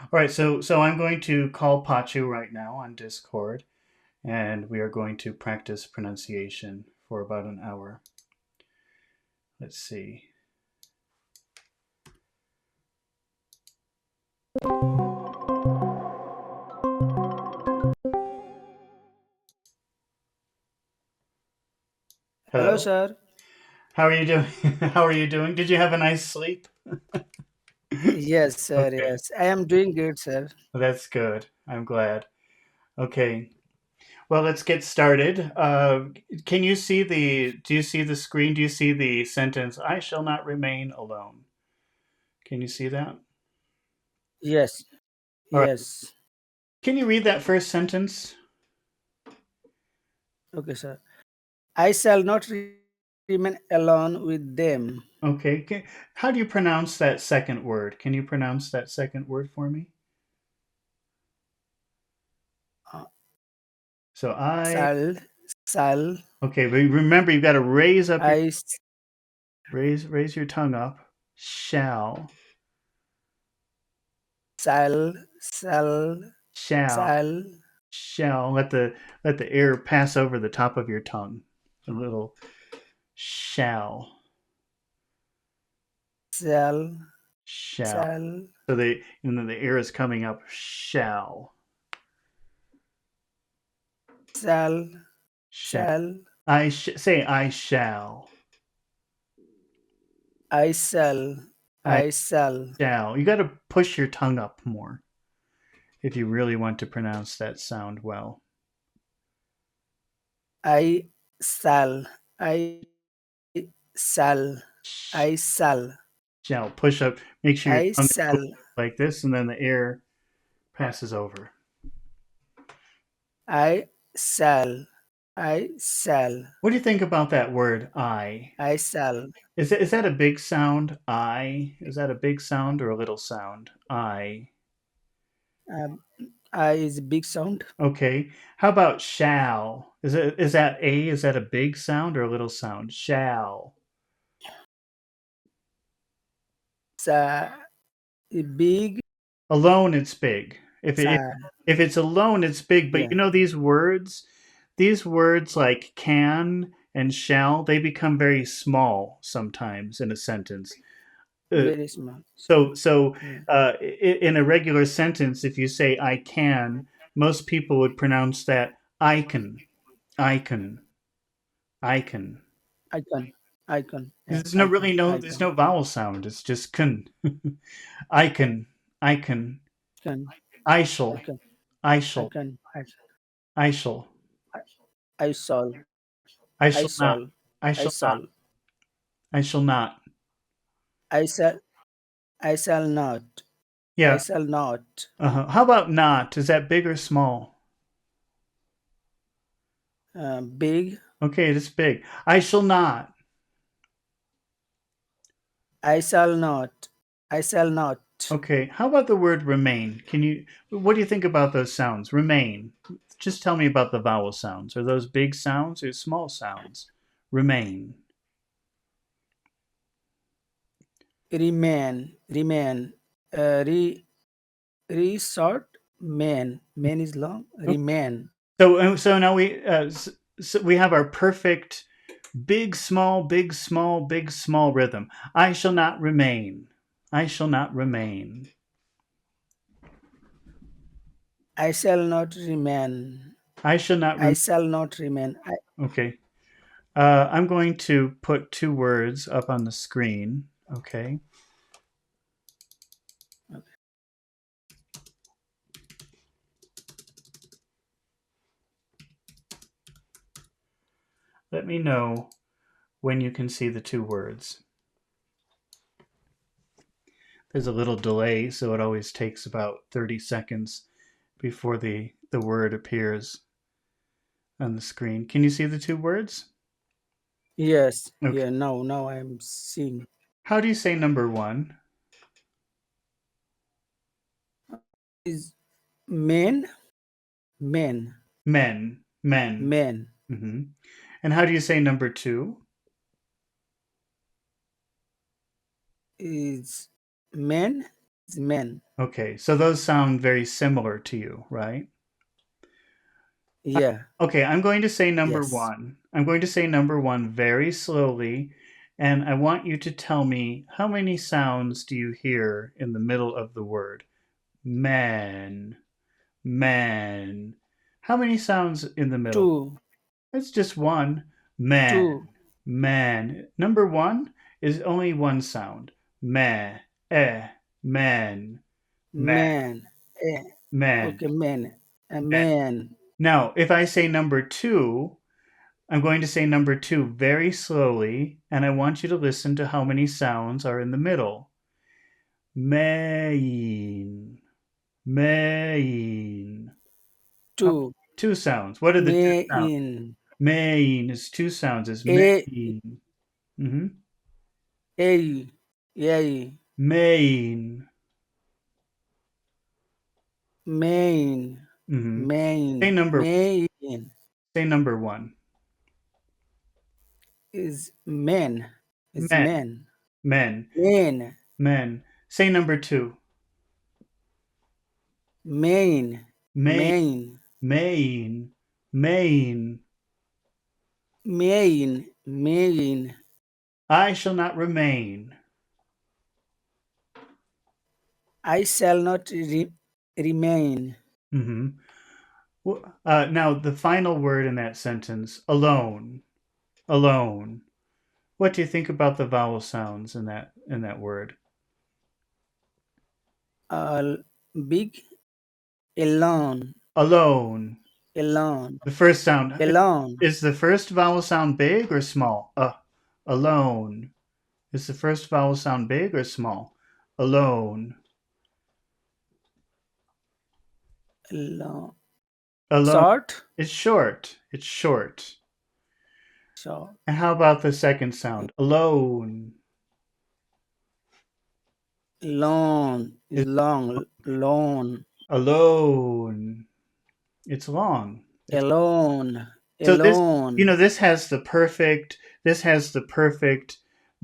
All right, so I'm going to call Pachu right now on Discord, and we are going to practice pronunciation for about an hour. Let's see. Hello, Hello. sir. How are you doing? How are you doing? Did you have a nice sleep? Yes, sir. Okay, Yes, I am doing good, sir. well, that's good. I'm glad. Okay. Well, let's get started. Can you see the? Do you see the screen? Do you see the sentence? I shall not remain alone. Can you see that? Yes, All right. yes. Can you read that first sentence? Okay, sir. I shall not remain alone with them. Okay. How do you pronounce that second word? Can you pronounce that second word for me? Uh, So I. shall, shall, Okay, but remember you've got to I, s- raise your tongue up. Shall shall, shall, shall shall, shall let the air pass over the top of your tongue. A little shall shall, shall. shall, So the air is coming up. Shall shall, shall. shall, Say I shall. I shall, I I shall, shall. You got to push your tongue up more if you really want to pronounce that sound well. I shall, I shall, I shall, Shall. Push up. Make sure your I tongue is shall, pushed like this, and then the air passes over. I shall, I shall, What do you think about that word I? I shall. Is that a big sound? I? Is that a big sound or a little sound? I. Um, I is a big sound. Okay. How about shall? Is that a big sound or a little sound? Shall. It's a big Alone it's big. sound. If it's alone it's big, but Yeah, you know these words like can and shall, they become very small sometimes in a sentence. Uh, very small. so Yeah, in a regular sentence, if you say I can, most people would pronounce that I can, I can, I can. icon, icon. Yeah, There's icon, there's icon, no vowel sound. It's just can. I can, I can, icon, I shall, icon, I shall, icon. I shall, I shall, I I shall not, shall, I I shall not, shall, I shall not. I shall, I shall not, I Yeah. shall not. How about not? Is that big or small? Big, Okay, it is big. I shall not. I shall not, I shall not. Okay, how about the word remain? What do you think about those sounds? Remain. Just tell me about the vowel sounds. Are those big sounds or small sounds? Remain. Remain, remain. Re, short, man. Man is long. Remain. So now we have our perfect big, small, big, small, big, small rhythm. I shall not remain. I shall not remain. I shall not remain. I shall not I remain. shall not remain. Okay. I'm going to put two words up on the screen. Okay. Let me know when you can see the two words. There's a little delay, so it always takes about 30 seconds before the word appears on the screen. Can you see the two words? Yes. Okay. Yeah. Now I am seeing. How do you say number one? Is men, men, Men. Men. men. Hmm. And how do you say number two? Is men. men. Okay, so those sound very similar to you, right? Yeah. Okay, I'm going to say number Yes. one. I'm going to say number one very slowly, and I want you to tell me how many sounds do you hear in the middle of the word? Man, man. How many sounds in the middle? Two. It's just one. Man, Two. man. Number one is only one sound. Man, man, man, Man. Eh. man, Okay, man. A man. man. Now, if I say number two, I'm going to say number two very slowly, and I want you to listen to how many sounds are in the middle. Main, main. How- Two. Two sounds. What are the two May sounds? in. Main is two sounds. Is A. main. Mm-hmm. A. A. Main. Main. Mm-hmm. Say Main. number. Main Say number one. is men. Is Men. men. Men. Men. Men. Say number two. Main. Main. Main. Main. Main. Main. Main. I shall not remain. I shall not remain Mm-hmm. Now, the final word in that sentence, alone. Alone. What do you think about the vowel sounds in that word? big alone. Alone. Alone. The first sound Alone. is the first vowel sound big or small? Alone. Is the first vowel sound big or small? Alone. Alone. Alone. Short. It's short. It's short. Short. And how about the second sound? Alone. Long is It's long. Long. alone. It's long. It's Alone. so this Alone. this has the perfect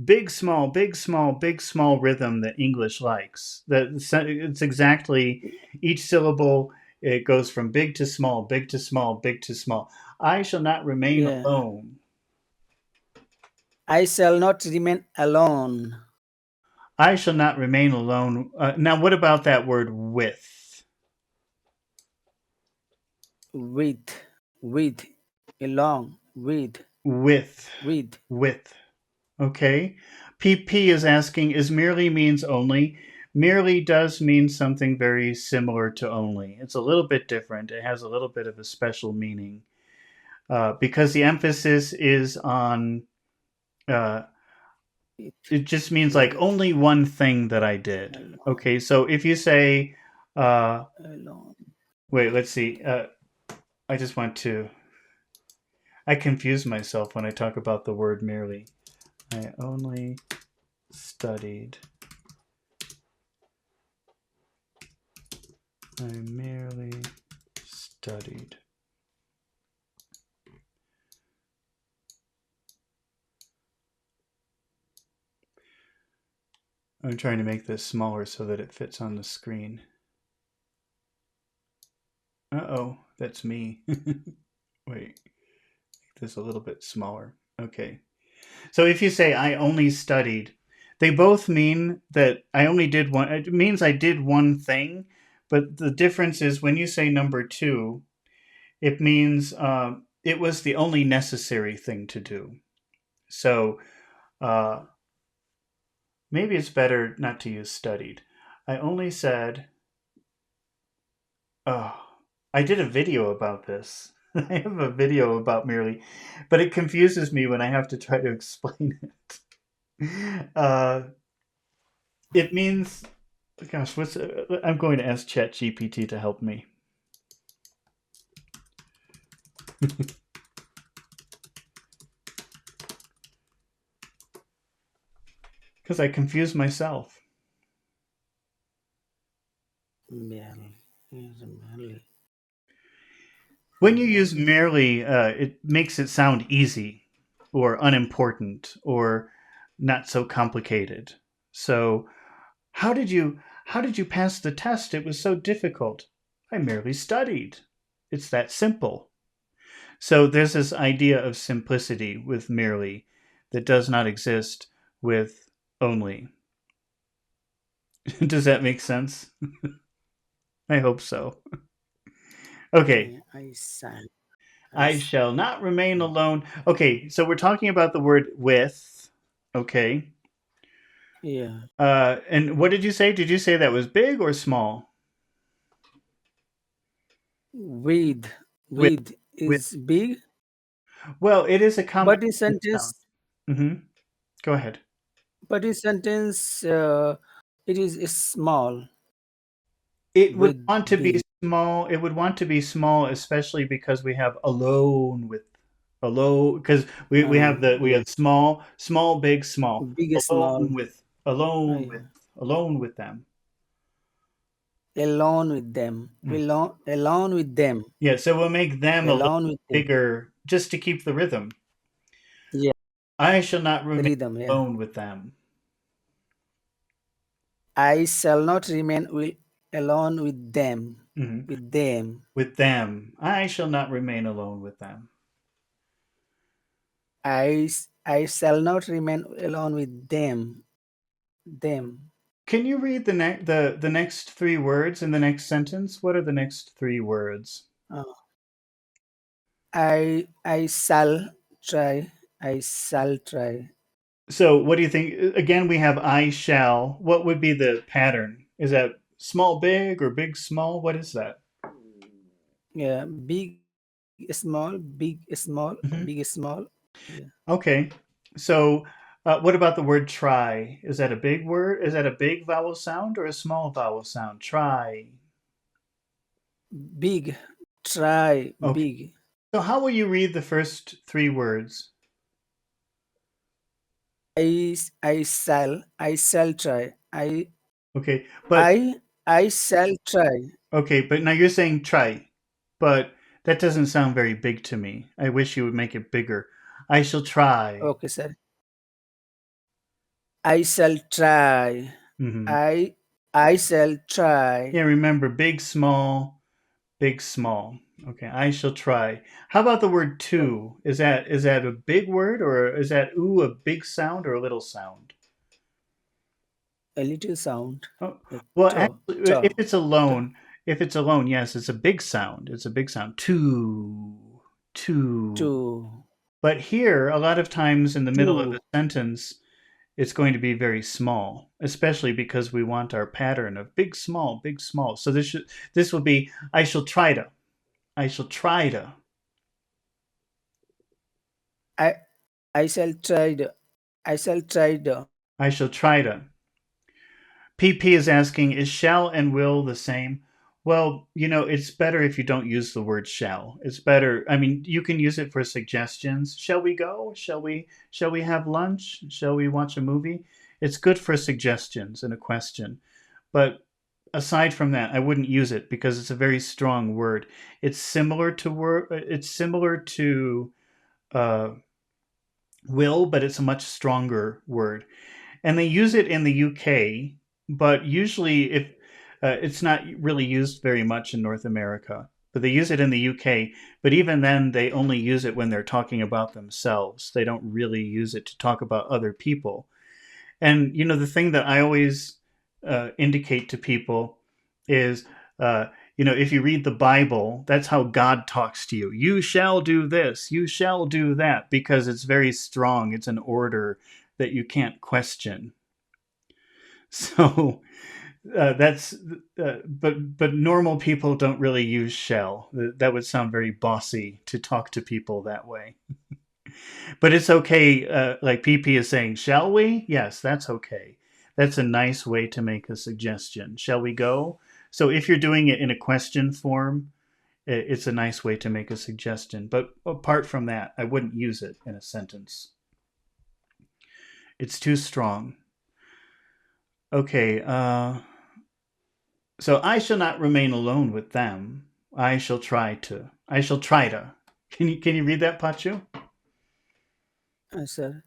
big small big small big small rhythm that English likes. That it's exactly each syllable, it goes from big to small, big to small, big to small. I shall not remain Yeah. alone. I shall not remain alone. I shall not remain alone. Now, what about that word with? With. With. Along. With. With. With. With. Okay. PP is asking, is merely means only? Merely does mean something very similar to only. It's a little bit different. It has a little bit of a special meaning because the emphasis is on, uh, With. it just means like With. only one thing that I did. Alone. Okay. So if you say, uh, Alone. wait, let's see. I just want to, I confuse myself when I talk about the word merely. I only studied. I merely studied. I'm trying to make this smaller so that it fits on the screen. Uh-oh, that's me. Wait, make this a little bit smaller. Okay. So if you say I only studied, they both mean that I only did one. It means I did one thing, but the difference is when you say number two, it means it was the only necessary thing to do. So uh, maybe it's better not to use studied. I only said, oh, I did a video about this. I have a video about merely, but it confuses me when I have to try to explain it. It means, gosh, I'm going to ask ChatGPT to help me because I confuse myself. Merely. Is merely. When you use Merely. merely, it makes it sound easy or unimportant or not so complicated. So, how did you How did you pass the test? It was so difficult. I merely studied. It's that simple. So there's this idea of simplicity with merely that does not exist with only. Does that make sense? I hope so. Okay. I shall. I I s- shall not remain mm, alone. Okay, so we're talking about the word with. Okay. yeah. And what did you say? Did you say that was big or small? With With. with With. is big, Well, it is a but in combination sound. sentence, Hmm. Go ahead. but in sentence, it is small It would with want to be big. small. It would want to be small, especially because we have alone with alone because we have Yeah, small, big, small, big small. alone with alone with Yeah. alone with them. Alone with them. Mm. Alone with them. Yeah, so we'll make them a little Alone with them. bigger just to keep the rhythm. Yeah, I shall not remain rhythm. Yeah. alone with them. I shall not remain alone with them. Mhm. With them. With them. I shall not remain alone with them. I shall not remain alone with them. Them. Can you read the next three words in the next sentence? What are the next three words? Uh, I shall try. I shall try. So, what do you think? Again, we have I shall. What would be the pattern? Is that small, big, or big, small? What is that? Yeah, big, small, big, small, Hmm. big, small. Yeah, Okay. So, what about the word try? Is that a big word? Is that a big vowel sound or a small vowel sound? Try. big, try, Okay. big. So, how will you read the first three words? I shall try. Okay. But, I shall try. okay. But now you're saying try. But that doesn't sound very big to me. I wish you would make it bigger. I shall try. Okay, sir. I shall try. Hmm. I I shall try Yeah, remember big, small, big, small. Okay, I shall try. How about the word uh, to? Is that a big word or is that ooh a big sound or a little sound? a little sound. Oh, A well, to actually, to to if it's alone, yes, it's a big sound. It's a big sound. To. to But here, a lot of times in the middle of a to. sentence, it's going to be very small, especially because we want our pattern of big, small, big, small. So this will be I shall try to. I shall try to. I I shall try the. I shall try the. I shall try to. PP is asking, is shall and will the same? Well, it's better if you don't use the word shall. It's better. I mean, you can use it for suggestions. Shall we go? Shall we have lunch? Shall we watch a movie? It's good for suggestions and a question. But aside from that, I wouldn't use it because it's a very strong word. It's similar to uh, will, but it's a much stronger word. And they use it in the UK, but usually if it's not really used very much in North America. But they use it in the UK, but even then they only use it when they're talking about themselves. They don't really use it to talk about other people. And the thing that I always indicate to people is, if you read the Bible, that's how God talks to you. You shall do this. You shall do that, because it's very strong. It's an order that you can't question. So that's but normal people don't really use shall. That would sound very bossy to talk to people that way. But it's okay. Like PP is saying, shall we? Yes, that's okay. That's a nice way to make a suggestion. Shall we go? So if you're doing it in a question form, it's a nice way to make a suggestion. But apart from that, I wouldn't use it in a sentence. It's too strong. Okay. So I shall not remain alone with them. I shall try to. I shall try to. Can you read that, Pachu? Sir.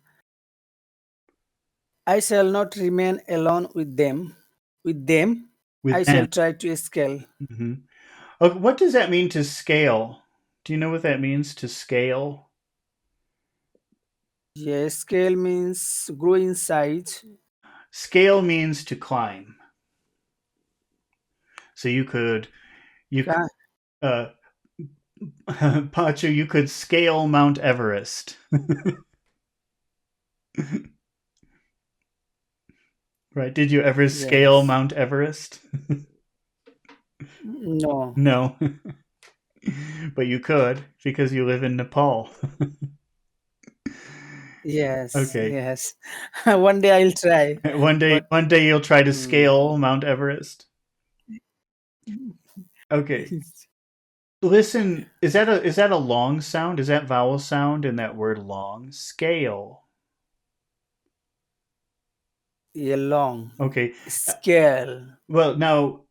I shall not remain alone with them. With them. With I them. shall try to scale. Hmm. Okay, what does that mean to scale? Do you know what that means to scale? Yes, scale means grow in size. Scale means to climb. So you could Ca- uh, Pacho, you could scale Mount Everest. Right? Did you ever scale Yes. Mount Everest? No. No, but you could because you live in Nepal. Yes. Okay. Yes. One day I'll try. But One day you'll try to mm, scale Mount Everest. Okay. Listen, is that a long sound? Is that vowel sound in that word long? Scale. a long Okay. Uh, scale. Well, now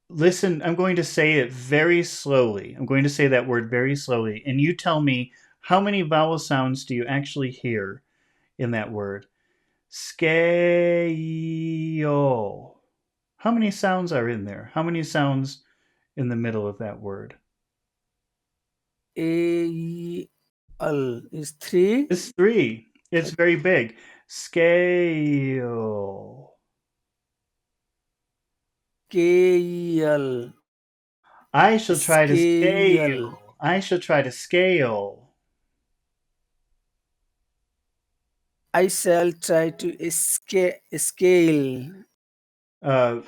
listen, I'm going to say it very slowly. I'm going to say that word very slowly, and you tell me how many vowel sounds do you actually hear in that word? Scale. How many sounds are in there? How many sounds in the middle of that word? A L is three. It's three. It's very big. Scale. Scale. I shall try to Scale. scale. I shall try to scale. I shall try to scale. Uh,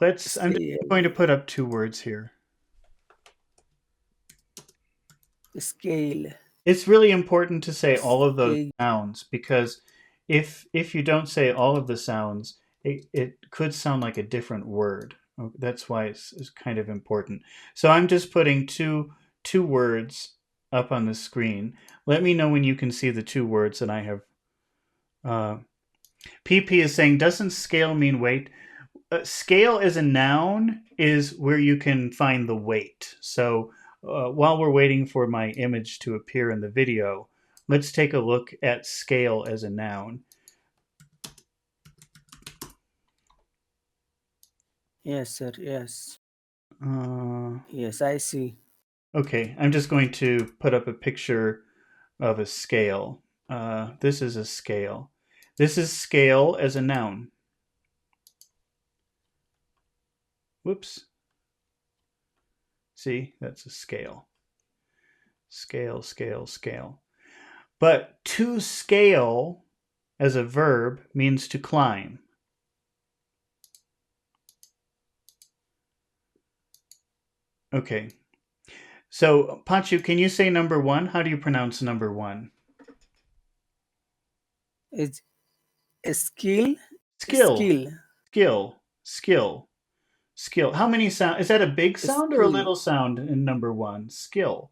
I'm just Scale. going to put up two words here. Scale. It's really important to say all of those Scale. sounds because if you don't say all of the sounds, it could sound like a different word. That's why it's kind of important. So I'm just putting two words up on the screen. Let me know when you can see the two words that I have. Uh, PP is saying, doesn't scale mean weight? Scale as a noun is where you can find the weight. So while we're waiting for my image to appear in the video, let's take a look at scale as a noun. Yes, sir. Yes. Uh, Yes, I see. okay, I'm just going to put up a picture of a scale. This is a scale. This is scale as a noun. Whoops. See, that's a scale. Scale, scale, scale. But to scale as a verb means to climb. Okay. So, Pachu, can you say number one? How do you pronounce number one? It's a skill. Skill, Skill. skill, skill, skill. How many sound? Is that a big sound or a Skill. little sound in number one? Skill.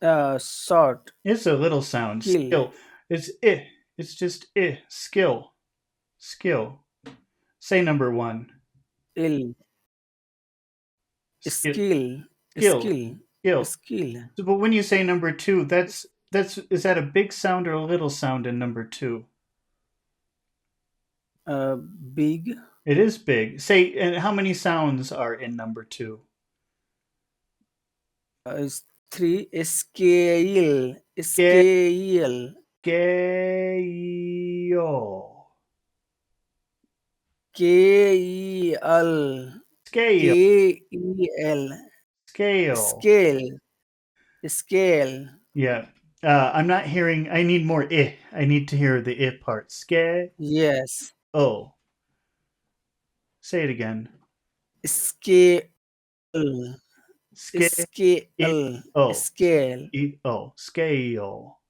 Short. It's a little sound. Skill. Skill. It's I. It's just I. Skill. Skill. Say number one. Ill. Skill. Skill. Skill. Skill. Skill. Skill. So, but when you say number two, that's is that a big sound or a little sound in number two? Big. It is big. Say, and how many sounds are in number two? Is three. Scale. Scale. Scale. K-E-L. Scale. K-E-L. Scale. Scale. Scale. Yeah. I'm not hearing. I need more I. I need to hear the I part. Scale. Yes. Say it again. Scale. Scale. I. Scale. Scale. Scale.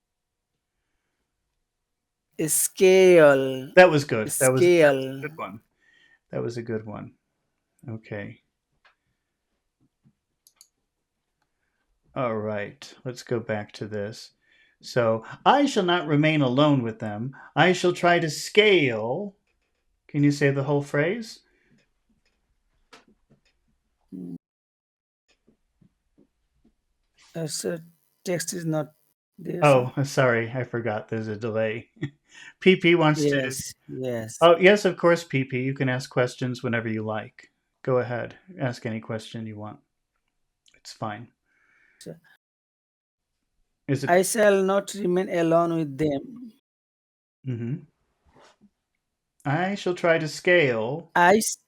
Scale. That was good. That was a Scale. good one. That was a good one. Okay. All right. Let's go back to this. So, I shall not remain alone with them. I shall try to scale. Can you say the whole phrase? Sir, text is not there, sir. Oh, sorry. I forgot there's a delay. PP wants to. Yes, yes. Oh, yes, of course, PP. You can ask questions whenever you like. Go ahead. Ask any question you want. It's fine. Is it? I shall not remain alone with them. Hmm. I shall try to scale. I, s-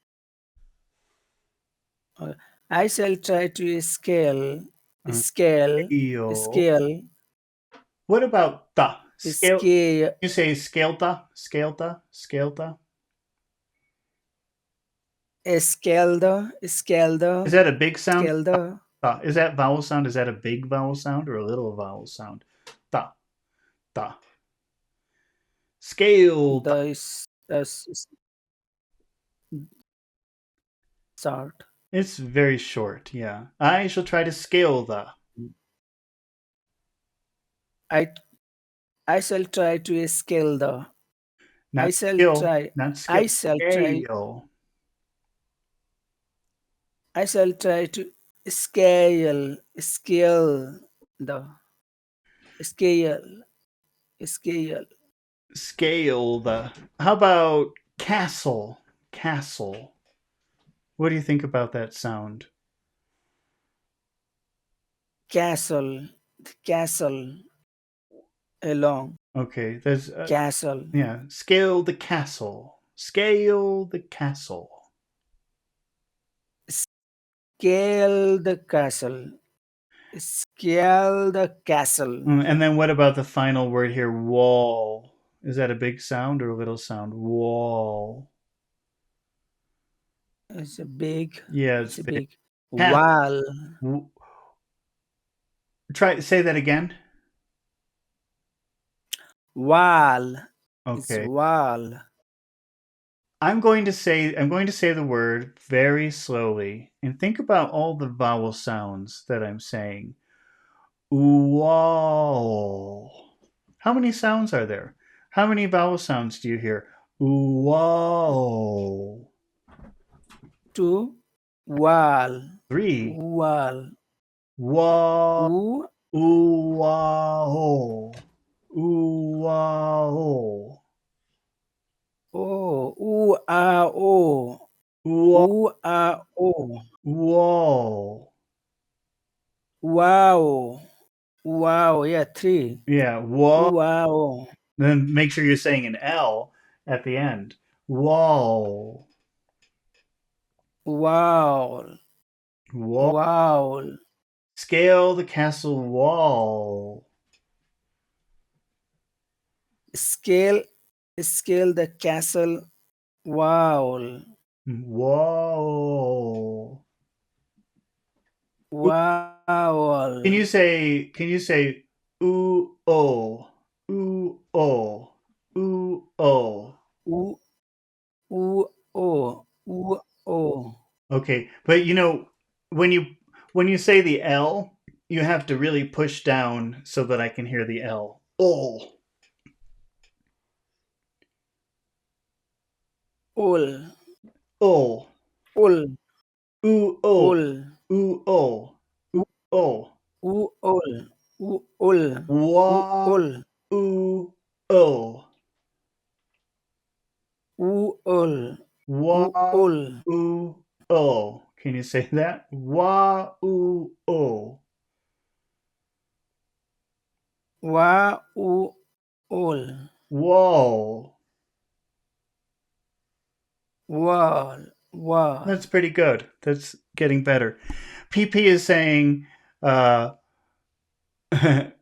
uh, I shall try to scale, Scale. scale, What about the? Scale. scale, You say scaleta? Scaleta? Scaleta? scale Is the, that a big sound? scale the, Is that vowel sound? Is that a big vowel sound or a little vowel sound? Da, da. Scale. Da. sort. It's very short, yeah. I shall try to scale the. I I shall try to scale the. I Not shall skill, try. not I skill. shall try. Scale. I shall try to scale the scale, scale. Scale the. How about castle? Castle. What do you think about that sound? Castle, castle, along, Okay, there's castle. yeah. Scale the castle. Scale the castle. Scale the castle. Scale the castle. And then what about the final word here? Wall. Is that a big sound or a little sound? Wall. It's a big, Yeah, it's it's a big. big Cat. wall. Try say that again. Wall. It's Okay. wall. I'm going to say the word very slowly and think about all the vowel sounds that I'm saying. Wall. How many sounds are there? How many vowel sounds do you hear? Wall. To wall. Three. Wall. Wall. Ooh, Wall. Wall. oh, ooh, ah, oh. Wall. Ooh, ah, oh. Wall. Wow. Wow. Yeah, three. Yeah, wall. Ooh, wow. Then make sure you're saying an L at the end. Wall. Wow. Wall. Wow. Scale the castle wall. Scale, scale the castle. Wow. Wall. Can Wow. you say ooh oh ooh oh ooh oh? Ooh, ooh, oh. Ooh, oh. Okay, but when you when you say the L, you have to really push down so that I can hear the L. Oh, Ul, oh, ul, ooh oh, ul. ooh oh, ooh oh. Ooh, ul. Ooh, ul. Ooh, Wah ul. ooh oh. Ooh, ul. Ooh, Wah ul. ooh oh. Can you say that? Wah ooh oh. Wa, ooh, ul. Whoa. Wall, wall. That's pretty good. That's getting better. PP is saying, uh,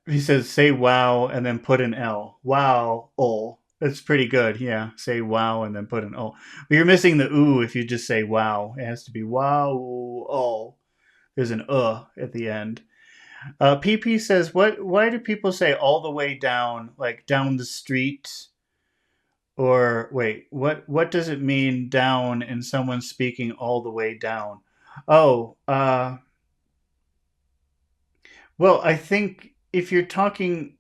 he says, say wow and then put an L. Wow, oh. That's pretty good. Yeah. Say wow and then put an O. But you're missing the ooh if you just say wow. It has to be wow, oh. There's an at the end. PP says, why do people say all the way down, like down the street? Or wait, what does it mean down in someone speaking all the way down? Oh, well, I think if you're talking,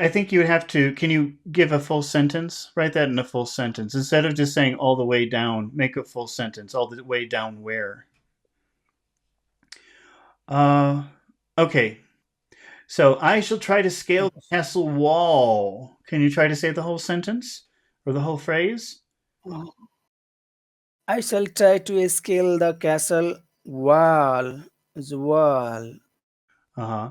I think you would have to. Can you give a full sentence? Write that in a full sentence instead of just saying all the way down. Make a full sentence. All the way down where? Uh, okay. So I shall try to scale Okay. the castle wall. Can you try to say the whole sentence or the whole phrase? I shall try to scale the castle wall. Wall. Uh huh.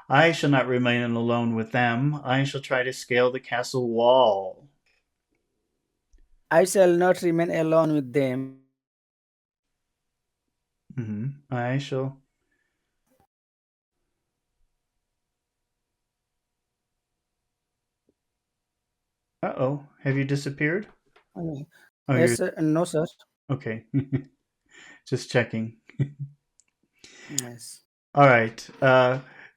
I shall not remain alone with them. I shall try to scale the castle wall. I shall not remain alone with them. I shall. Uh oh. Have you disappeared? Uh, Oh, Yes, you're sir. No, sir. okay. Just checking. Yes. All right.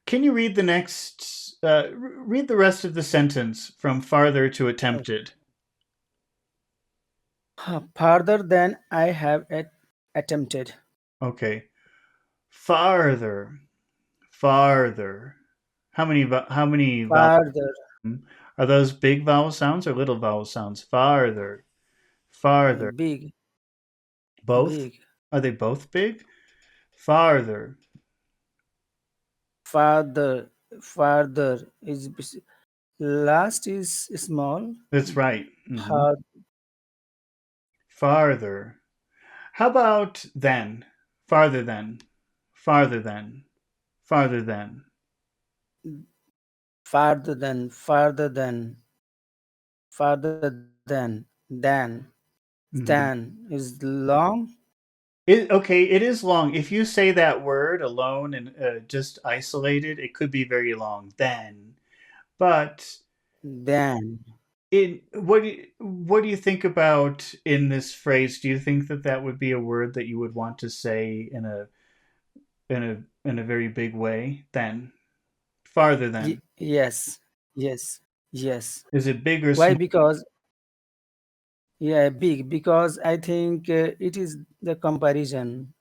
Can you read the next? Read the rest of the sentence from farther to Okay. attempted. Farther than I have attempted. Okay. Farther. Farther. How many vowels Farther. are those? Big vowel sounds or little vowel sounds? Farther. Farther. Big. Both? Big. Are they both big? Farther. Farther. Farther is last is small. That's right. Far, Farther. How about then? Farther than. Farther than. Farther than. farther than. Farther than. Farther Mhm. than is long. Okay, it is long. If you say that word alone and just isolated, it could be very long. Then, but Than. what do you think about in this phrase? Do you think that that would be a word that you would want to say in a very big way? Then, farther than. Yes. Yes. Yes. Is it big or Why? small? Because yeah, big. Because I think it is the comparison.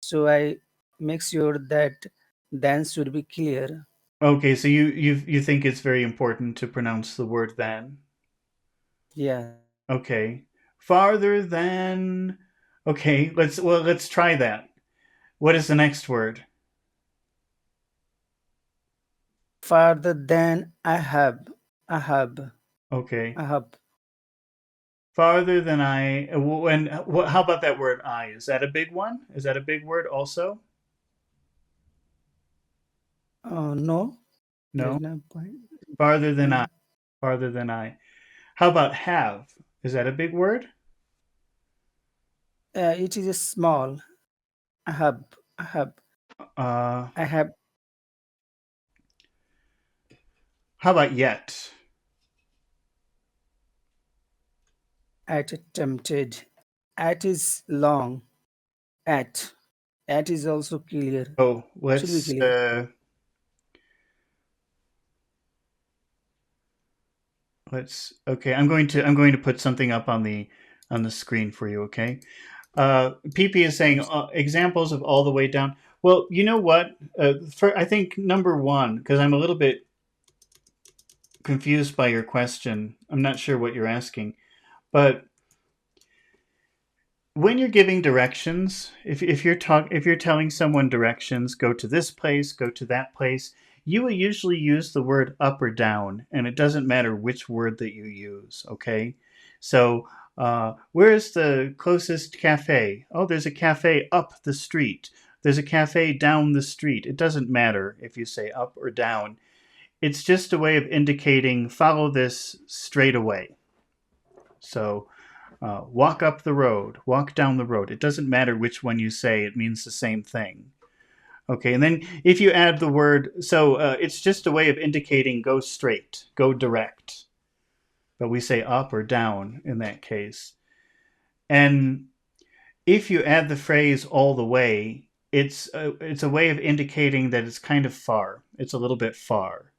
So I make sure that then should be clear. Okay, so you think it's very important to pronounce the word than. Yes. Okay. Farther than. Okay, let's try that. What is the next word? Farther than I have. I have. Okay. I have. Farther than I. And how about that word I? Is that a big one? Is that a big word also? No, there No. is no point. Farther than I. No. Farther than I. How about have? Is that a big word? It is a small. I have. I have. Uh, I have how about yet? attempted. At is long. At. At is also clear. Oh, Should be let's. clear. Let's. Okay, I'm going to put something up on the screen for you. Okay. PP is saying Yes. examples of all the way down. Well, you know what? For I think number one, because I'm a little bit confused by your question. I'm not sure what you're asking, but when you're giving directions, if you're telling someone directions, go to this place, go to that place, you will usually use the word up or down, and it doesn't matter which word that you use. Okay, so where is the closest cafe? Oh, there's a cafe up the street. There's a cafe down the street. It doesn't matter if you say up or down. It's just a way of indicating follow this straight away. So walk up the road, walk down the road. It doesn't matter which one you say, it means the same thing. Okay, and then if you add the word, so it's just a way of indicating go straight, go direct. But we say up or down in that case. And if you add the phrase all the way, it's a way of indicating that it's kind of far. It's a little bit far.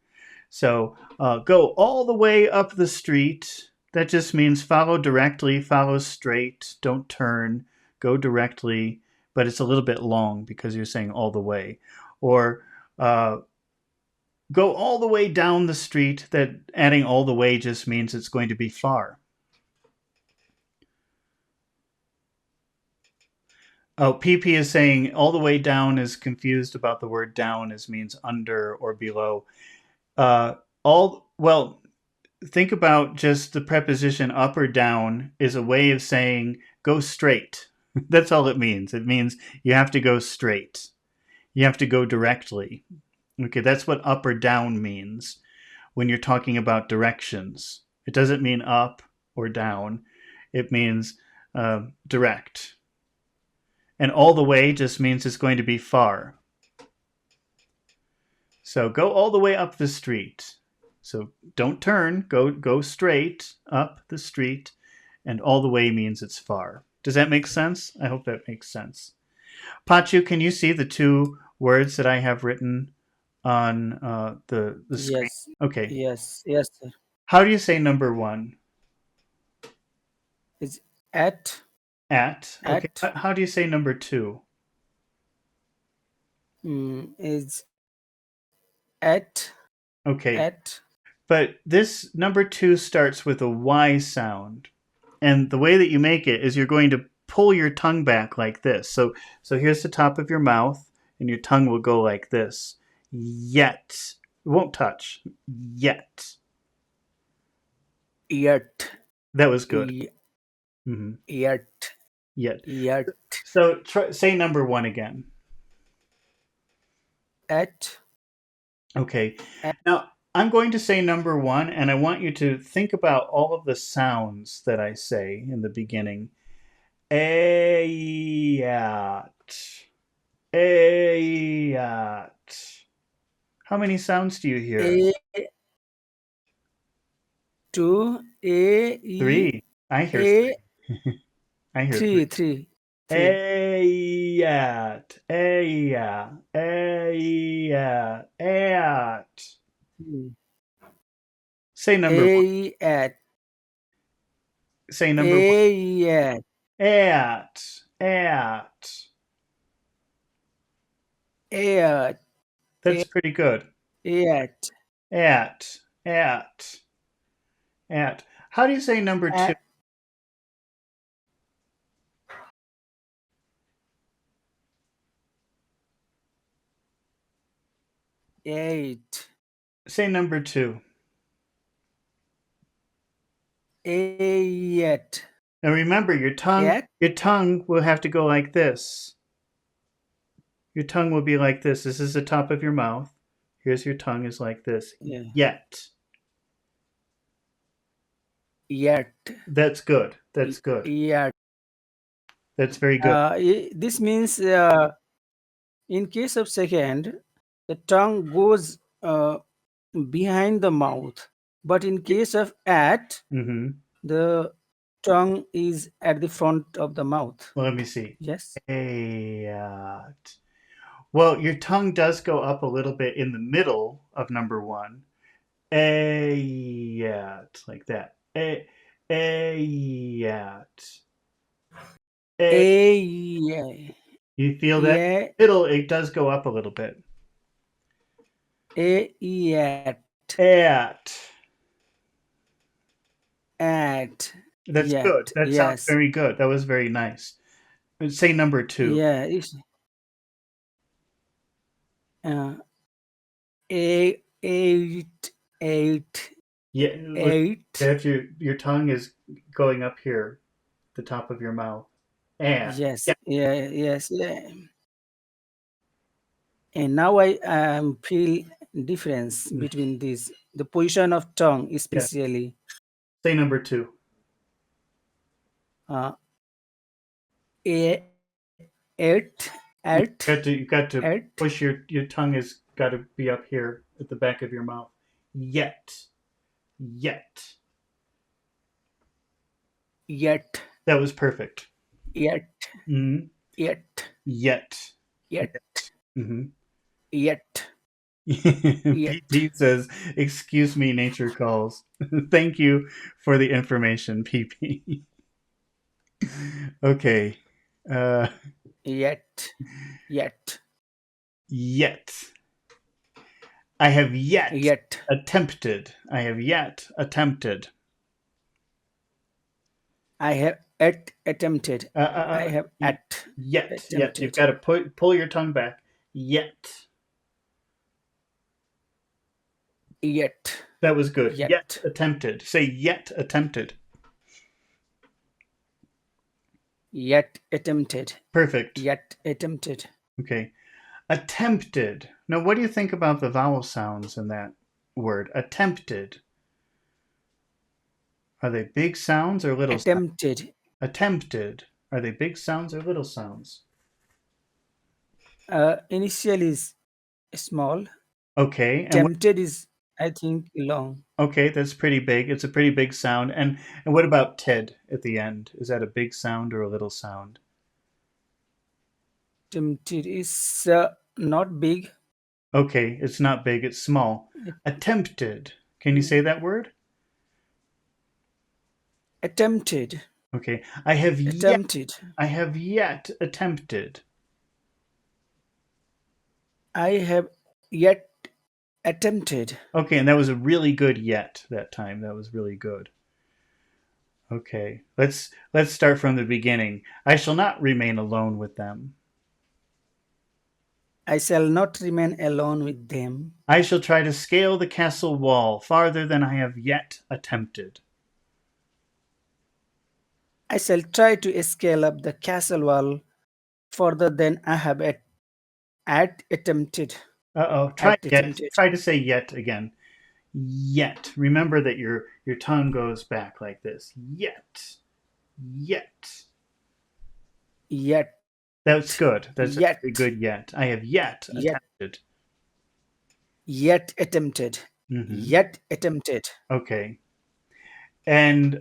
So go all the way up the street. That just means follow directly, follow straight, don't turn, go directly, but it's a little bit long because you're saying all the way. Or uh, go all the way down the street. That adding all the way just means it's going to be far. Oh, PP is saying all the way down is confused about the word down as means under or below. Uh, all well, think about just the preposition up or down is a way of saying go straight. That's all it means. It means you have to go straight. You have to go directly. Okay, that's what up or down means when you're talking about directions. It doesn't mean up or down. It means direct. And all the way just means it's going to be far. So go all the way up the street. So don't turn, go straight up the street, and all the way means it's far. Does that make sense? I hope that makes sense. Pachu, can you see the two words that I have written on the screen? Yes, Okay. yes, sir. How do you say number one? It's at, At. Okay. at, How do you say number two? is at, Okay. at, But this number two starts with a Y sound. And the way that you make it is you're going to pull your tongue back like this. So here's the top of your mouth, and your tongue will go like this. Yet. It won't touch. Yet. yet, That was good. y- Hmm. yet, Yet. yet, So say number one again. at, Okay. at, Now, I'm going to say number one, and I want you to think about all of the sounds that I say in the beginning. Ayat. Ayat. How many sounds do you hear? a, two, a, e, Three. I hear a, three. I hear three. three, three, three, Ayat. Ayat. Ayat. Ayat. three. Say number one. A, at, Say number one. a, at, At. At. a, at, That's pretty good. a, at, At. At. At. How do you say number two? at, eight, Say number two. eight, Now remember, at, your tongue will have to go like this. Your tongue will be like this. This is the top of your mouth. Here's your tongue is like this. yeah, Yet. yet, That's good. That's good. yet. That's very good. This means in case of second, the tongue goes behind the mouth, but in case of at, Mm-hmm. the tongue is at the front of the mouth. Well, let me see. Yes. At. Well, your tongue does go up a little bit in the middle of number one. Ayat. Like that. Ayat. A, yeah, You feel that yeah, middle, it does go up a little bit. a, yet, At. at, That's good. yet. That sounds Yes. very good. That was very nice. Say number two. Yeah. It's uh, a, eight, eight, Yeah, look, eight. if your tongue is going up here, the top of your mouth. And Yes. yeah, Yeah. Yes. Yeah. And now I feel difference between these. The position of tongue, yeah. especially Say number two. uh, a, at, at, You got to at, push your tongue has got to be up here at the back of your mouth. Yet. Yet. yet, That was perfect. yet, Hmm. yet, Yet. yet, Hmm. yet, yet. PP says, "Excuse me, nature calls." Thank you for the information, PP. Okay. Uh, Yet, yet, yet. I have yet yet, attempted. I have yet attempted. I have attempted. I have Y- yet, yet. You've attempted. got to pull your tongue back. Yet. Yet. That was good. Yet Yet. attempted. Say yet attempted. Yet attempted. Perfect. Yet attempted. Okay. Attempted. Now, what do you think about the vowel sounds in that word? Attempted. Are they big sounds or little sounds? Attempted. Attempted. Are they big sounds or little sounds? Initial is small. Okay. And what? Tempted is, I think, long. Okay, that's pretty big. It's a pretty big sound. And what about Ted at the end? Is that a big sound or a little sound? Tempted is not big. Okay, it's not big. It's small. It, Attempted. Can you say that word? attempted. Okay. I have yet. Attempted. I have yet attempted. I have yet attempted. Okay, and that was a really good yet that time. That was really good. Okay. Let's start from the beginning. I shall not remain alone with them. I shall not remain alone with them. I shall try to scale the castle wall farther than I have yet attempted. I shall try to scale up the castle wall further than I have attempted. Uh-oh. Try At again. attempted. Try to say yet again. Yet. Remember that your tongue goes back like this. Yet. Yet. Yet. That's good. That's a very Yet. good yet. I have yet Yet. attempted. Yet attempted. Hmm. Yet attempted. Okay. And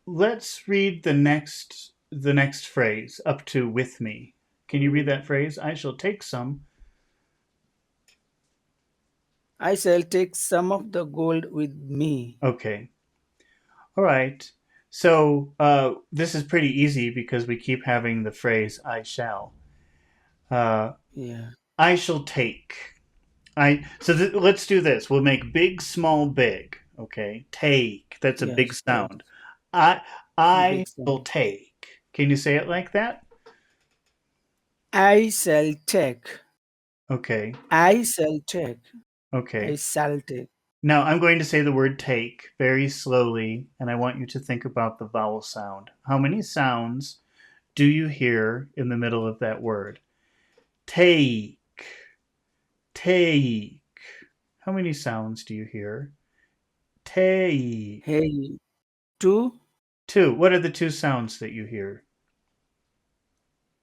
let's read the next phrase up to with me. Can you read that phrase? I shall take some. I shall take some of the gold with me. Okay. All right. So this is pretty easy because we keep having the phrase I shall. Uh, Yeah. I shall take. Let's do this. We'll make big, small, big. Okay. Take. That's a big Yes. Take. sound. I I Big will sound. take. Can you say it like that? I shall take. Okay. I shall take. I Okay. shall take. Now I'm going to say the word take very slowly, and I want you to think about the vowel sound. How many sounds do you hear in the middle of that word? Take, take. How many sounds do you hear? Take. Hey. Two. Two. What are the two sounds that you hear?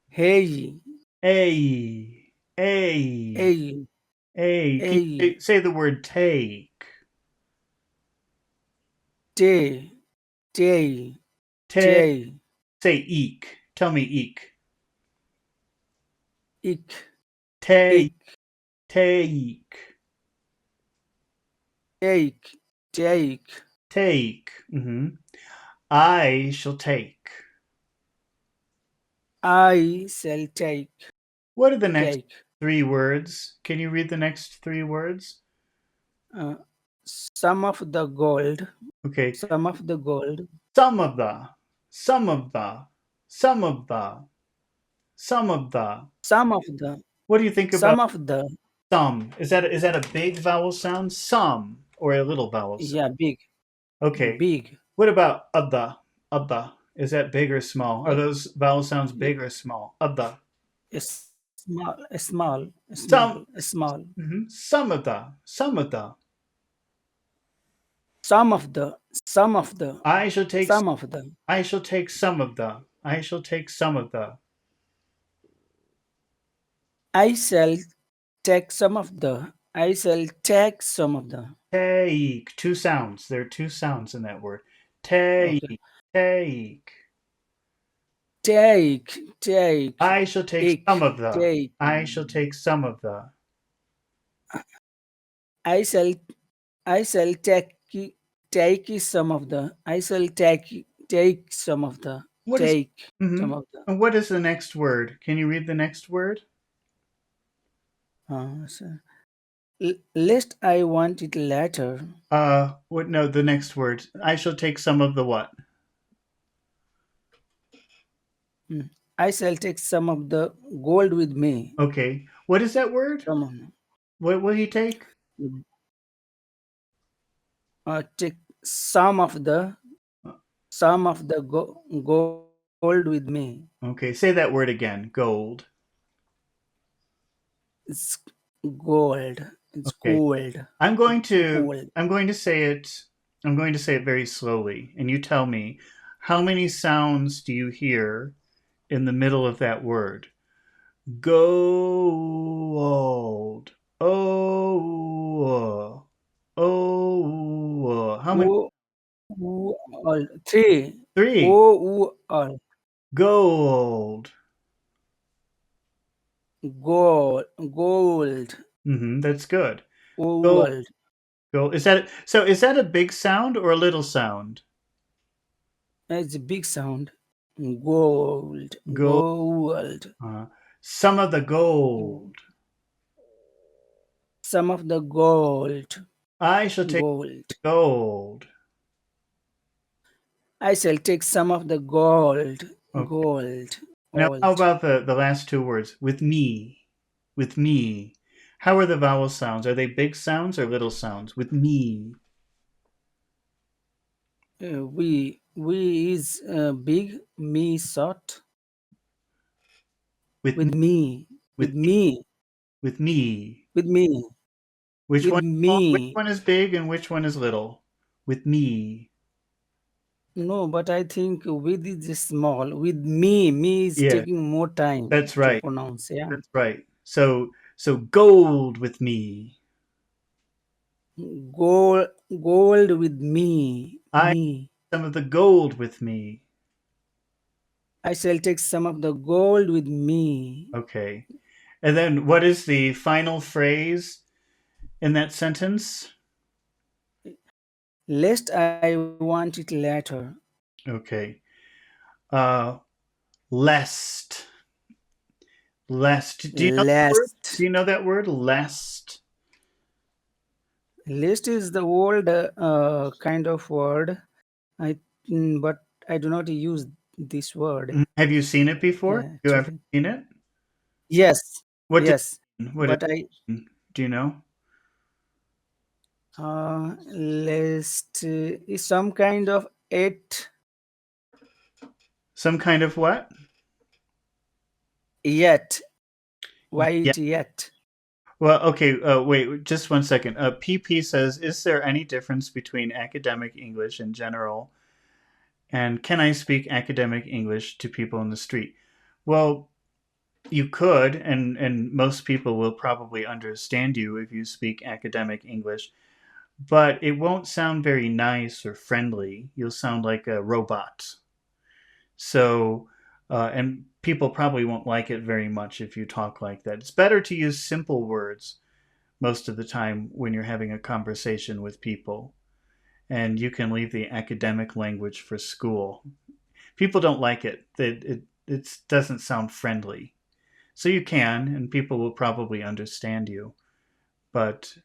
Hey. A, a, Hey. a. Can Hey. you say the word take? Tay. Tay. Take. Tay. Say eek. Tell me eek. Ik. Take, Ik. take, Take. Take. take. I shall take. I shall take. What are the next Take. three words? Can you read the next three words? Uh, some of the gold. Okay. Some of the gold. Some of the, some of the, some of the, some of the. Some of the. What do you think about Some of the. some? Is that a big vowel sound? Some or a little vowel sound? Yeah. Big. Okay. Big. What about other? Other. Is that big or small? Are Yeah. those vowel sounds Yeah. big or small? Other. Small. Small. Some. Small. Small. Some of the. Some of the. Some of the. Some of the. I shall take. Some of the. I shall take some of the. I shall take some of the. I shall take some of the. I shall take some of the. Take. Two sounds. There are two sounds in that word. Take. Okay. Take. Take. Take. I shall take some Ik. of the. Take. I shall take some of the. I shall. I shall take some of the. I shall take some of the. What is? Take some Mm-hmm. of the. And what is the next word? Can you read the next word? So, lest I want it later. What? No, the next word. I shall take some of the what? Mm. I shall take some of the gold with me. Okay. What is that word? Come on. What will he take? Take some of the gold with me. Okay, say that word again. Gold. It's gold. It's Okay. gold. I'm going to Gold. I'm going to say it I'm going to say it very slowly and you tell me how many sounds do you hear in the middle of that word? Gold. Oh. Oh. How many? O U all three. Three. O U all Gold. gold. That's good. O U Gold. all. Gold. Is that a big sound or a little sound? It's a big sound. Gold. Gold. Gold. Uh, some of the gold. Some of the gold. I shall take Gold. the gold. I shall take some of the gold. Okay. Gold. Now, how Old. about the last two words? With me. With me. How are the vowel sounds? Are they big sounds or little sounds? With me. We is big. Me short. With With me. me. With With me. me. With me. With me. Which With one? Which me. one is big and which one is little? With me. No, but I think with is small. With me is Yeah, taking more time that's to right. pronounce. Yeah, That's right. So gold with me. gold with me. I Me. some of the gold with me. I shall take some of the gold with me. Okay. And then what is the final phrase in that sentence? Lest I want it later. Okay. Uh, lest. Lest. Do you know that word? Do Lest. you know that word? Lest. Lest is the old kind of word. I but I do not use this word. Have you seen it before? Yeah, You ever actually. seen it? Yes. What does Yes. it mean? What does But I it mean? Do you know? lest is some kind of it Some kind of what? yet. Why Yeah. it yet? Well, okay. Wait, just one second. PP says, "Is there any difference between academic English in general and can I speak academic English to people in the street?" Well, you could, and most people will probably understand you if you speak academic English, but it won't sound very nice or friendly. You'll sound like a robot. So, and people probably won't like it very much if you talk like that. It's better to use simple words most of the time when you're having a conversation with people. And you can leave the academic language for school. People don't like it. It doesn't sound friendly. So you can, and people will probably understand you, but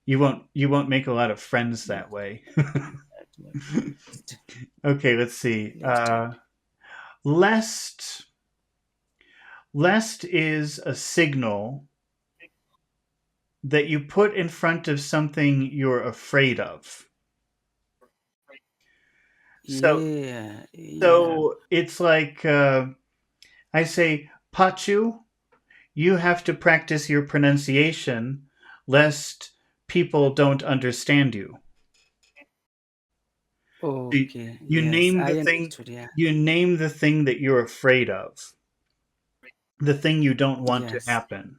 you won't make a lot of friends Yes, that way. lest, Okay, let's see. lest. Lest lest is a signal that you put in front of something you're afraid of. So Yeah, yeah. so it's like I say, Pachu, you have to practice your pronunciation lest people don't understand you. You Okay. you Yes, name the I thing understood. Yeah. you name the thing that you're afraid of, the thing you don't want to Yes. happen.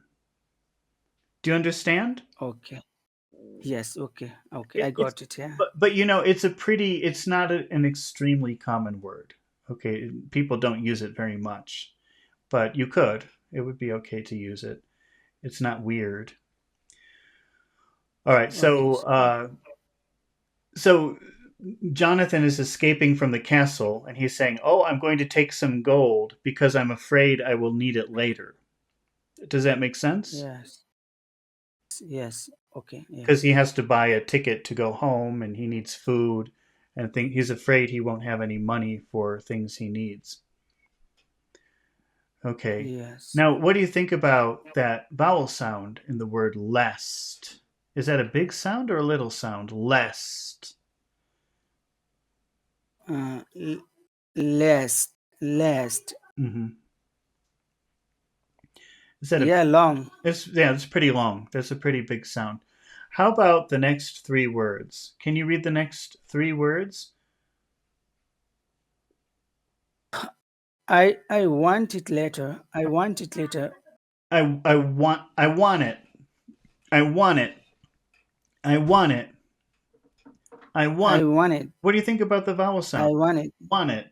Do you understand? Okay. Yes. Okay. Okay. I It's got it. Yeah. but it's not an extremely common word. Okay, people don't use it very much, but you could. It would be okay to use it. It's not weird. All right, Okay. so Jonathan is escaping from the castle and he's saying, "Oh, I'm going to take some gold because I'm afraid I will need it later." Does that make sense? Yes. Yes. Okay. Because Yes. he has to buy a ticket to go home and he needs food and he's afraid he won't have any money for things he needs. Okay. Yes. Now, what do you think about that vowel sound in the word lest? Is that a big sound or a little sound? Lest. Uh, l- last, last. Hmm. Is that a? Yeah, long. It's pretty long. That's a pretty big sound. How about the next three words? Can you read the next three words? I want it later. I want it later. I want it. I want it. I want it. I want. I want it. What do you think about the vowel I sound? want it. Want it.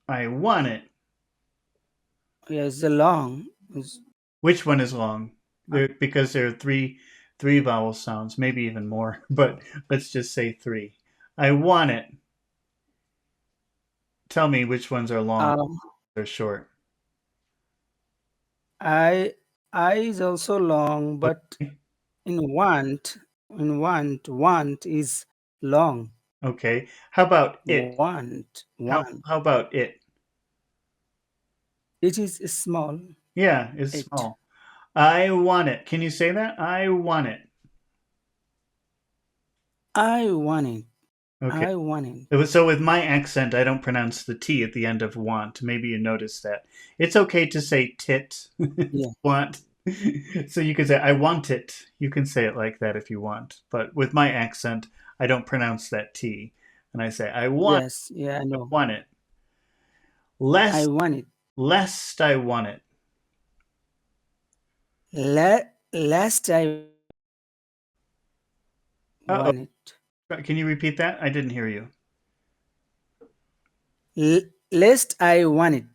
I want it. Yeah, it's a long. It's, Which one is long? Because there are three vowel sounds, maybe even more, but let's just say three. I want it. Tell me which ones are long um, or short. I I is also long, but Okay. want is long. Okay. How about it? Want. How about it? It is small. Yeah, it's It. small. I want it. Can you say that? I want it. I want it. Okay. I want it. So with my accent, I don't pronounce the T at the end of want. Maybe you noticed that. It's okay to say tit, Yeah. want. So you could say, I want it. You can say it like that if you want. But with my accent, I don't pronounce that T. And I say, Yes. Yeah. I know. want it. I Lest, want it. lest I want it. Last I Uh want it. oh. Can you repeat that? I didn't hear you. Last I want it.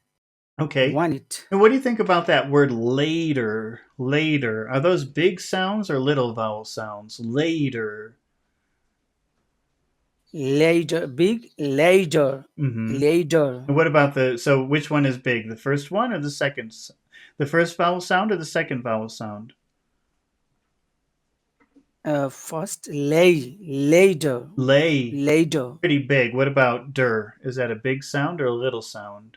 Okay. Want it. And what do you think about that word later? Later. Are those big sounds or little vowel sounds? Later. Later. Big. Later. Mm-hmm. Later. And what about so which one is big? The first one or the second? The first vowel sound or the second vowel sound? First. Later. Lay. Later. Pretty big. What about der? Is that a big sound or a little sound?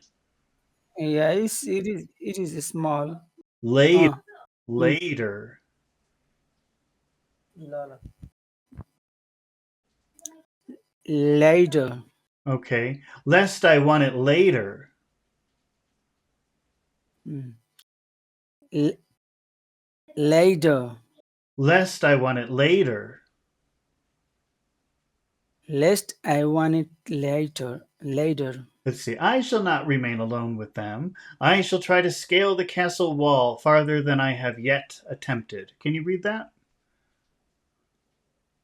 Yeah. It is small. Later. Uh, mm, Later. later. Okay. Lest I want it later. Mm. L- later. Lest I want it later. Lest I want it later. Later. Let's see. I shall not remain alone with them. I shall try to scale the castle wall farther than I have yet attempted. Can you read that?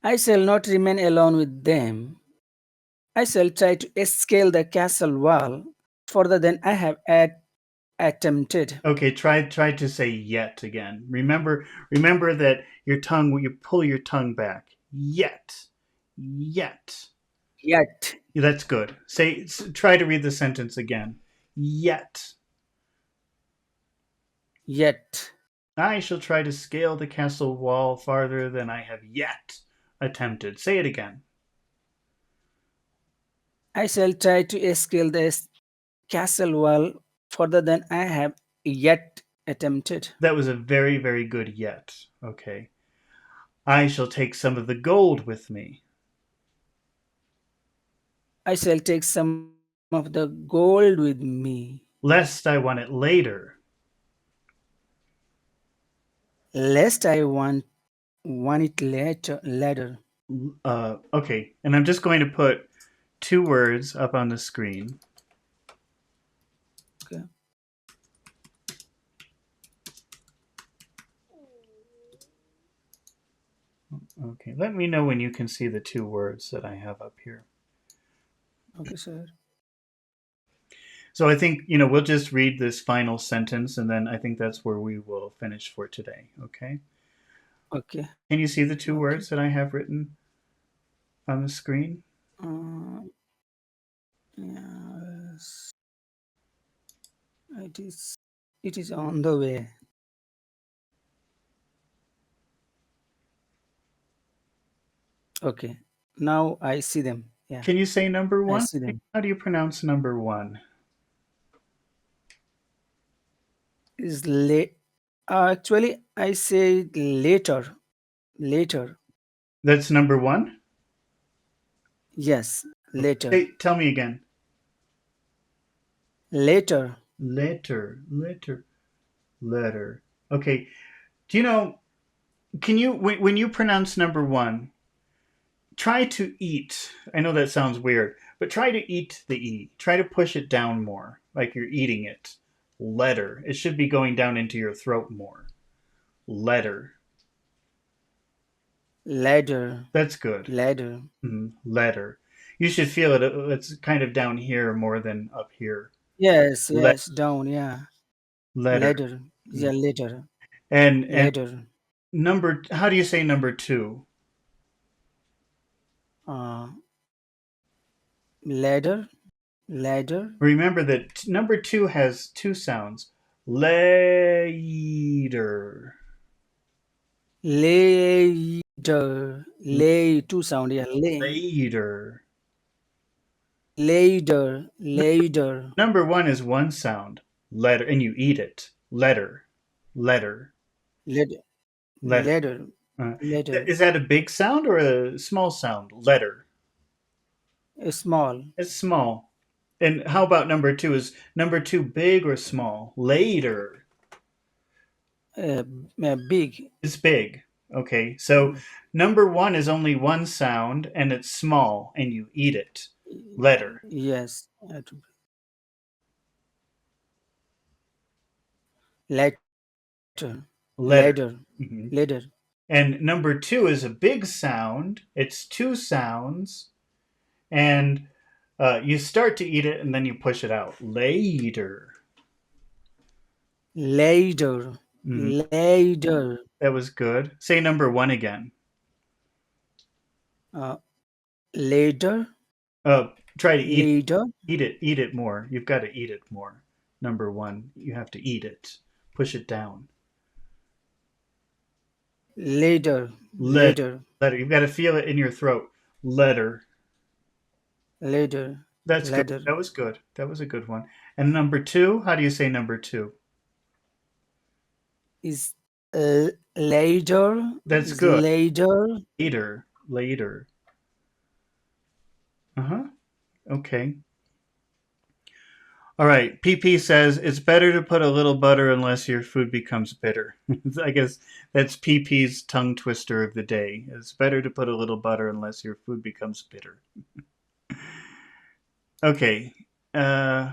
I shall not remain alone with them. I shall try to scale the castle wall further than I have attempted. Okay, try to say yet again. Remember that your tongue you pull your tongue back. Yet. Yet. Yet. Yeah, that's good. Try to read the sentence again. Yet. Yet. I shall try to scale the castle wall farther than I have yet attempted. Say it again. I shall try to scale the castle wall further than I have yet attempted. That was a very, very good yet. Okay. I shall take some of the gold with me, I shall take some of the gold with me, lest I want it later. lest I want it later. Okay, and I'm just going to put two words up on the screen. Okay. Okay, let me know when you can see the two words that I have up here. Okay, sir. So I think, we'll just read this final sentence and then I think that's where we will finish for today. Okay. Okay. Can you see the two Okay. words that I have written on the screen? Uh, yes, it is. It is on the way. Okay. Now I see them. Yeah, Can you say number I one? see them. How do you pronounce number one? is late. Actually, I say later. Later. That's number one. Yes, Okay. later. Tell me again. Later. Letter, letter, letter. Okay. Do you know? Can you when you pronounce number one, try to eat. I know that sounds weird, but try to eat the e. Try to push it down more, like you're eating it. Letter. It should be going down into your throat more. Letter. Ladder. That's good. Ladder. Letter. You should feel it. It's kind of down here more than up here. Yes, Le- yes, down, yeah. letter. Ladder. Mm. Yeah, later. And Ladder. number. How do you say number two? Uh, ladder. Ladder. Remember that number two has two sounds. Later. Later. Lay, two sound, yeah. Lay. Later. Later. Later. Number one is one sound. Letter, and you eat it. Letter. Letter. Later. Letter. Later. Uh, Later. is that a big sound or a small sound? Letter. Small. It's small. And how about number two? Is number two big or small? Later. Uh, big. It's big. Okay, so Mm, number one is only one sound and it's small and you eat it. Letter. yes. Later. Letter. Later. Mhm. Later. And number two is a big sound. It's two sounds, and you start to eat it and then you push it out. Later. Later. Mhm. Later. That was good. Say number one again. Uh, later. Uh, try to Later. eat it more. You've got to eat it more. Number one, you have to eat it. Push it down. Later. Letter. Later. Letter. You've got to feel it in your throat. Letter. Later. That's good. Later. That was good. That was a good one. And number two, how do you say number two? Is later. That's Is good. later. Later. Later. Uh huh. Okay. All right. PP says it's better to put a little butter unless your food becomes bitter. I guess that's PP's tongue twister of the day. It's better to put a little butter unless your food becomes bitter. Okay. Uh,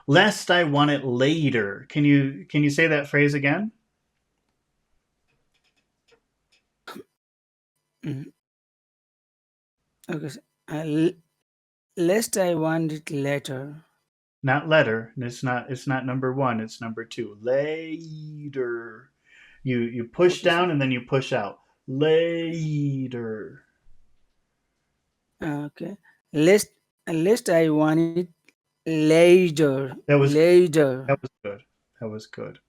lest I want it later. Can you say that phrase again? Mm, okay. Lest I want it later. Not letter. It's not number one. It's number two. Later. You push Okay. down and then you push out. Later. Okay. Lest lest I want it later. That was Later. that was good. That was good.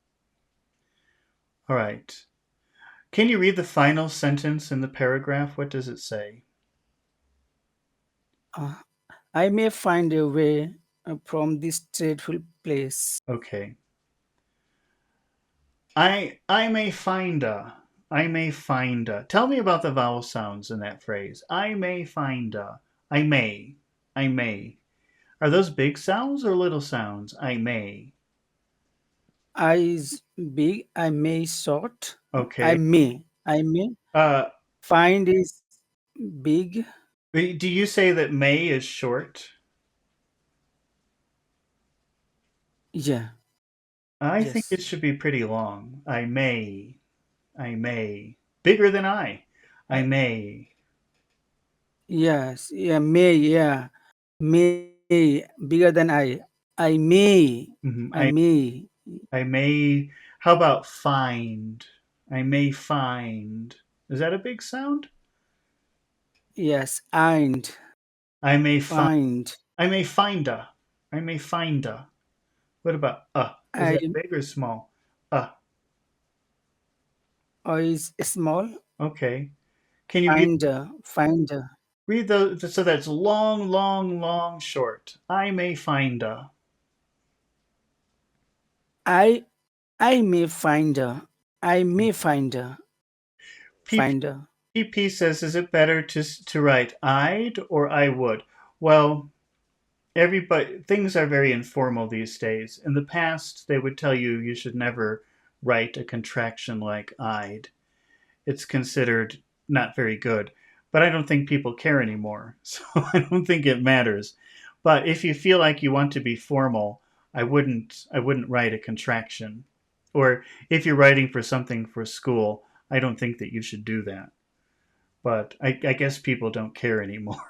All right. Can you read the final sentence in the paragraph? What does it say? Uh, I may find a way from this dreadful place. Okay. I may find a. I may find a. Tell me about the vowel sounds in that phrase. I may find a. I may. I may. Are those big sounds or little sounds? I may. I is big. I may short. I Okay. may. I may Uh, find is big. do you say that may is short? Yeah. I think Yes. it should be pretty long. I may. I may. Bigger than I. I I, may. yes. Yeah. May. Yeah. May bigger than I. I may. I I may. I may. How about find? I may find. Is that a big sound? Yes. And I may find. find. I may find a. I may find a. What about Is I that big or small? is small. Okay. Can you read Find. Find. those? So that's long, long, long, short. I may find a. I I may find a. I may find a. PP, Find a. PP says, is it better to write I'd or I would? Well, everybody things are very informal these days. In the past, they would tell you you should never write a contraction like I'd. It's considered not very good. But I don't think people care anymore, so I don't think it matters. But if you feel like you want to be formal, I wouldn't write a contraction. Or if you're writing for something for school, I don't think that you should do that. But I guess people don't care anymore.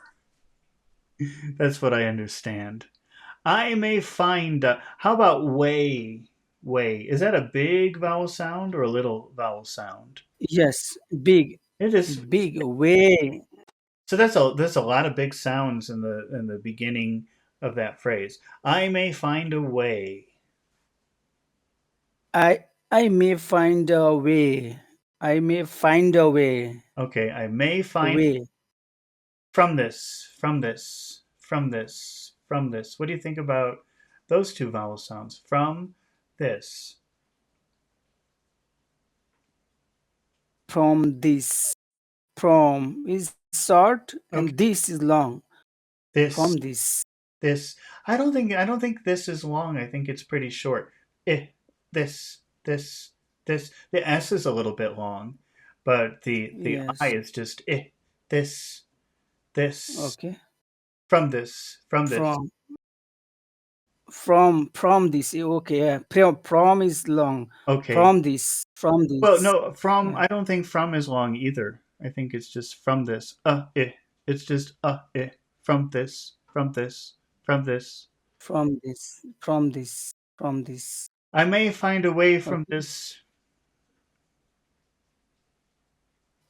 That's what I understand. I may find. How about way? Way. Is that a big vowel sound or a little vowel sound? Yes, big, It is. big way. So that's a lot of big sounds in the beginning of that phrase. I may find a way. I may find a way. I may find a way. Okay, I may find Way from this. What do you think about those two vowel sounds? From this. from this. From is short Okay, and this is long. this From this. this. I don't think this is long. I think it's pretty short. This this this. The S is a little bit long, but the I Yes. is just this this Okay. from this. From from this. Okay. From is long. Okay. From this. From Well, this. no, from Yeah. I don't think from is long either. I think it's just from this. It's just from this. From this. From this. From this. I may find a way from Okay. this.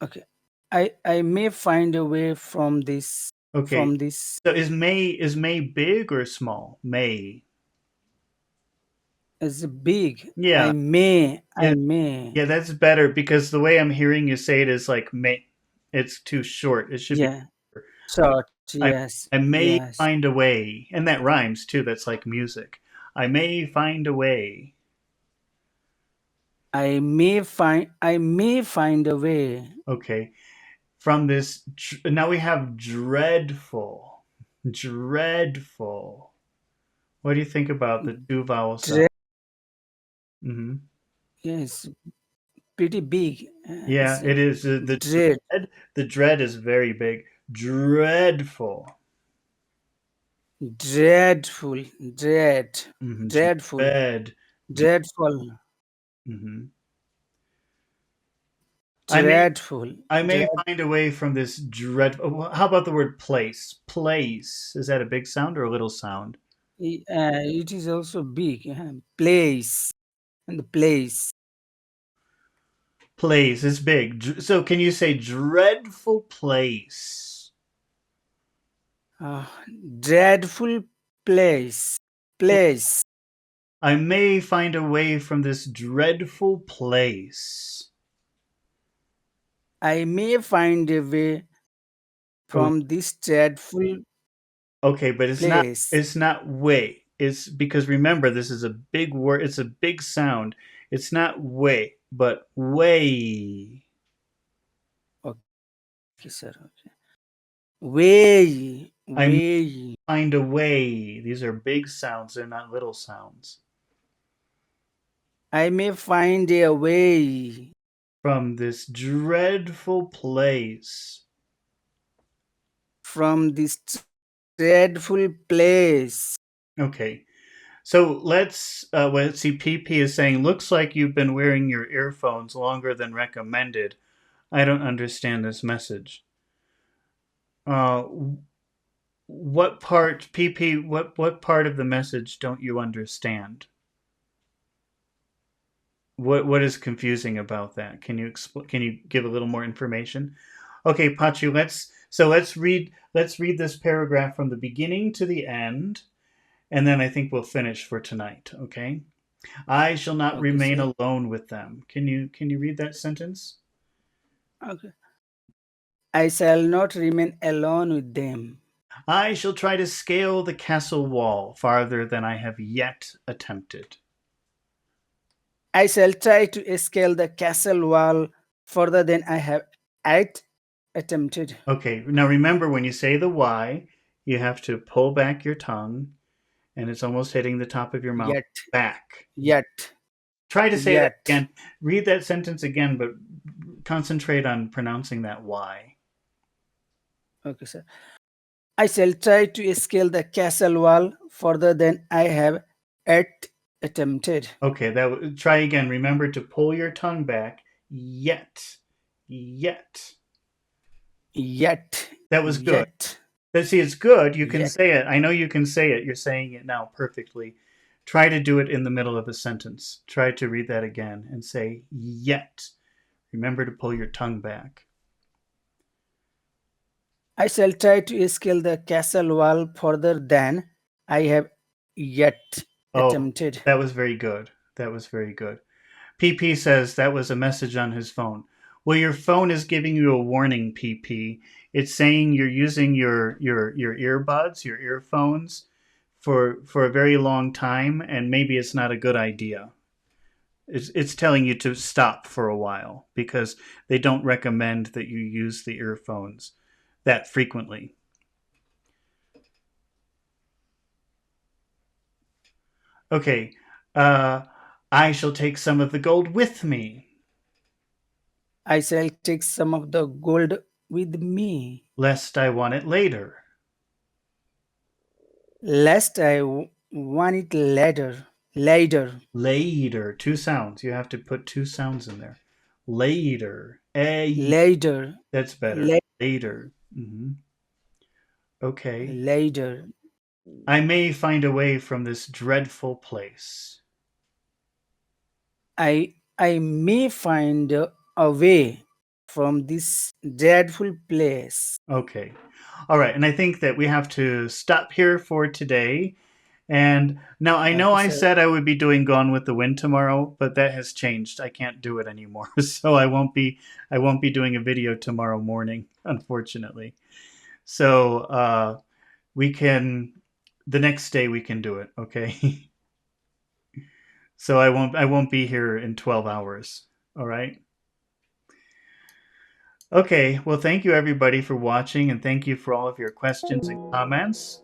Okay. I may find a way from this. Okay. From this So is May big or small? May. is big. Yeah. I Yeah. may. Yeah, that's better because the way I'm hearing you say it is like may. It's too short. It should be. Yeah. Short. I Yes. I may Yes. find a way, and that rhymes too. That's like music. I may find a way. I may find a way Okay, from this. Now we have dreadful, dreadful. What do you think about the two vowel sound? dread. Hmm. Yes, pretty big. Yeah, It's it is. The dread, the dread is very big. Dreadful. dreadful, dread, Hmm. dreadful, Dread. dreadful, Hmm. I may dreadful, I may dread. find a way from this dread. How about the word place? Place. Is that a big sound or a little sound? It is also big. Place and the place. Place is big. So can you say dreadful place? Uh, dreadful place, place. I may find a way from this dreadful place. I may find a way Oh, from this dreadful okay, but it's not. place. It's not way. It's because remember this is a big word. It's a big sound. It's not way, but way. Okay, sir. Okay. Way, I may way. find a way. These are big sounds. They're not little sounds. I may find a way From this dreadful place. from this dreadful place. Okay. So let's see. PP is saying, looks like you've been wearing your earphones longer than recommended. I don't understand this message. Uh, what part, PP? What part of the message don't you understand? What is confusing about that? Can you explain? Can you give a little more information? Okay, Pachu. Let's read this paragraph from the beginning to the end, and then I think we'll finish for tonight. Okay. I shall not Okay, remain sir. alone with them. Can you read that sentence? Okay. I shall not remain alone with them. I shall try to scale the castle wall farther than I have yet attempted. I shall try to scale the castle wall further than I have at attempted. Okay, now remember when you say the Y, you have to pull back your tongue and it's almost hitting the top of your mouth Yet, back. yet, Try to say that yet. again. Read that sentence again, but concentrate on pronouncing that Y. Okay, sir. I shall try to scale the castle wall further than I have at attempted. Okay, try again. Remember to pull your tongue back. Yet, yet. Yet, That was good. yet, But see, it's good. You can yet. say it. I know you can say it. You're saying it now perfectly. Try to do it in the middle of a sentence. Try to read that again and say yet. Remember to pull your tongue back. I shall try to scale the castle wall further than I have yet Oh, attempted. that was very good. That was very good. PP says that was a message on his phone. Well, your phone is giving you a warning, PP. It's saying you're using your earbuds, your earphones for a very long time and maybe it's not a good idea. It's telling you to stop for a while because they don't recommend that you use the earphones that frequently. Okay, uh, I shall take some of the gold with me, I shall take some of the gold with me, lest I want it later. lest I want it later. Later, Later, two sounds. You have to put two sounds in there. Later, later, that's better. la- Later. Okay. later. I may find a way from this dreadful place. I may find a way from this dreadful place. Okay. All right. And I think that we have to stop here for today. And now I know Okay, I sir. said I would be doing Gone with the Wind tomorrow, but that has changed. I can't do it anymore. So I won't be doing a video tomorrow morning, unfortunately. So we can the next day we can do it, okay? So I won't be here in 12 hours. All right? Okay. Well, thank you everybody for watching and thank you for all of your questions and comments.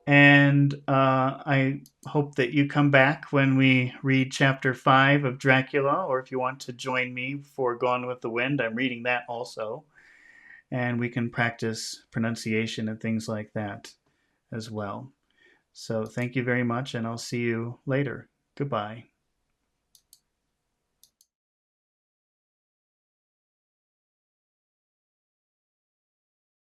And I hope that you come back when we read chapter 5 of Dracula, or if you want to join me for Gone with the Wind, I'm reading that also. And we can practice pronunciation and things like that as well. So thank you very much, and I'll see you later. Goodbye.